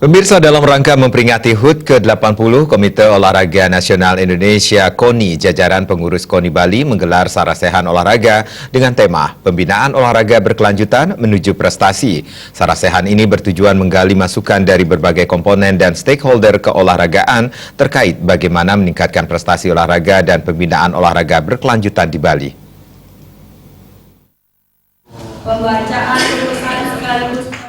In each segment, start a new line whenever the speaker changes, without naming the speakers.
Pemirsa, dalam rangka memperingati HUT ke-80, Komite Olahraga Nasional Indonesia KONI, jajaran pengurus KONI Bali menggelar sarasehan olahraga dengan tema Pembinaan Olahraga Berkelanjutan Menuju Prestasi. Sarasehan ini bertujuan menggali masukan dari berbagai komponen dan stakeholder keolahragaan terkait bagaimana meningkatkan prestasi olahraga dan pembinaan olahraga berkelanjutan di Bali.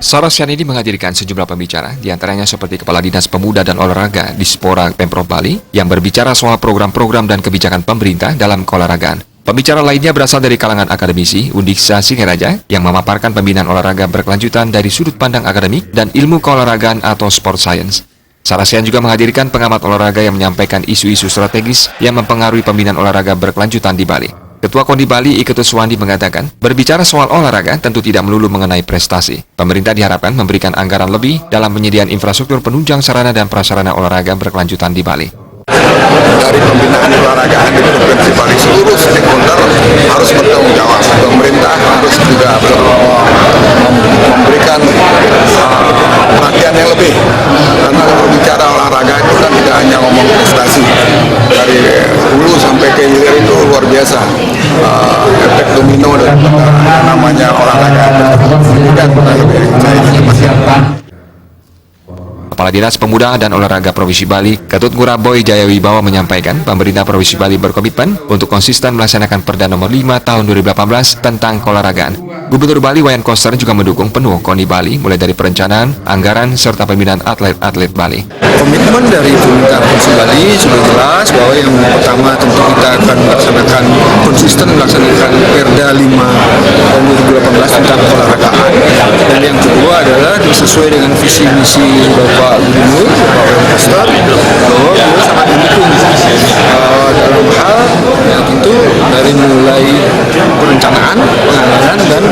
Sarasehan ini menghadirkan sejumlah pembicara, diantaranya seperti Kepala Dinas Pemuda dan Olahraga Dispora Pemprov Bali, yang berbicara soal program-program dan kebijakan pemerintah dalam keolahragaan. Pembicara lainnya berasal dari kalangan akademisi, Undiksa Singaraja, yang memaparkan pembinaan olahraga berkelanjutan dari sudut pandang akademik dan ilmu keolahragaan atau sport science. Sarasehan juga menghadirkan pengamat olahraga yang menyampaikan isu-isu strategis yang mempengaruhi pembinaan olahraga berkelanjutan di Bali. Ketua KONI Bali Iketu Suwandi mengatakan, berbicara soal olahraga tentu tidak melulu mengenai prestasi. Pemerintah diharapkan memberikan anggaran lebih dalam penyediaan infrastruktur penunjang sarana dan prasarana olahraga berkelanjutan di Bali.
Dari pembinaan olahragaan di Provinsi Bali, seluruh stakeholder harus bertanggung jawab. Pemerintah harus juga memberikan perhatian yang lebih. Karena kalau bicara olahraga itu kan tidak hanya ngomong prestasi. Dari hulu sampai ke hilir itu luar biasa. Efek domino dan namanya olahraga pendidikan
Kepala Dinas Pemuda dan Olahraga Provinsi Bali, Ketut Nguraboy Jayawibawa menyampaikan pemerintah Provinsi Bali berkomitmen untuk konsisten melaksanakan Perda Nomor 5 Tahun 2018 tentang keolahragaan. Gubernur Bali Wayan Koster juga mendukung penuh KONI Bali mulai dari perencanaan, anggaran, serta pembinaan atlet-atlet Bali.
Komitmen dari pemerintah Provinsi Bali sudah jelas bahwa yang pertama tentu kita akan konsisten melaksanakan Perda 5 Tahun 2018 tentang keolahragaan. Dan yang kedua adalah sesuai dengan visi misi Bapak Gubernur, Bapak Wayan Koster, bahwa beliau sangat mendukung dalam hal yang tentu dari mulai perencanaan, penganggaran, dan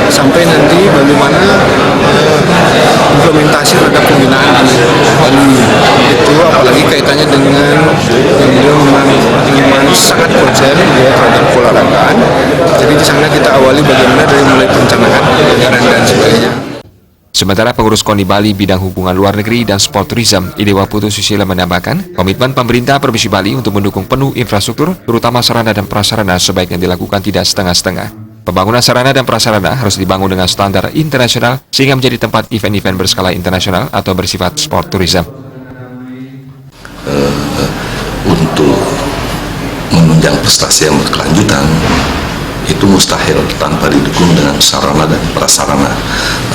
sampai nanti bagaimana implementasi terhadap pembinaan di Bali. Itu apalagi kaitannya dengan yang beliau memang sangat konsen terhadap keolahragaan. Jadi di sana kita awali bagaimana dari mulai perencanaan, anggaran, dan sebagainya.
Sementara pengurus KONI Bali bidang hubungan luar negeri dan sport tourism Idewa Putu Susila menambahkan komitmen pemerintah Provinsi Bali untuk mendukung penuh infrastruktur, terutama sarana dan prasarana sebaiknya dilakukan tidak setengah-setengah. Pembangunan sarana dan prasarana harus dibangun dengan standar internasional sehingga menjadi tempat event-event berskala internasional atau bersifat sport tourism.
Untuk menunjang prestasi yang berkelanjutan itu mustahil tanpa didukung dengan sarana dan prasarana.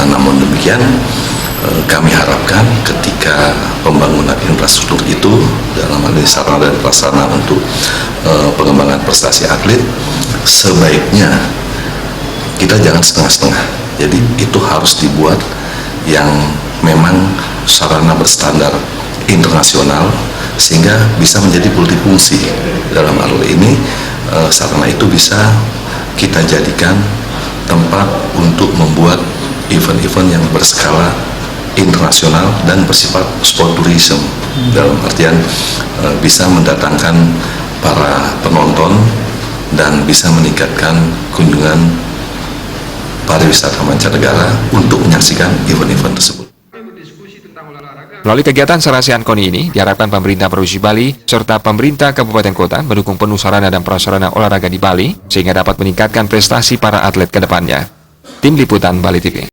Namun demikian, kami harapkan ketika pembangunan infrastruktur itu dalam hal ini sarana dan prasarana untuk pengembangan prestasi atlet, sebaiknya kita jangan setengah-setengah. Jadi itu harus dibuat yang memang sarana berstandar internasional sehingga bisa menjadi multifungsi. Dalam hal ini sarana itu bisa kita jadikan tempat untuk membuat event-event yang berskala internasional dan bersifat sport tourism, dalam artian bisa mendatangkan para penonton dan bisa meningkatkan kunjungan pariwisata mancanegara untuk menyaksikan event-event tersebut.
Melalui kegiatan sarasehan KONI ini, diharapkan pemerintah Provinsi Bali serta pemerintah Kabupaten Kota mendukung penuh sarana dan prasarana olahraga di Bali sehingga dapat meningkatkan prestasi para atlet ke depannya. Tim Liputan Bali TV.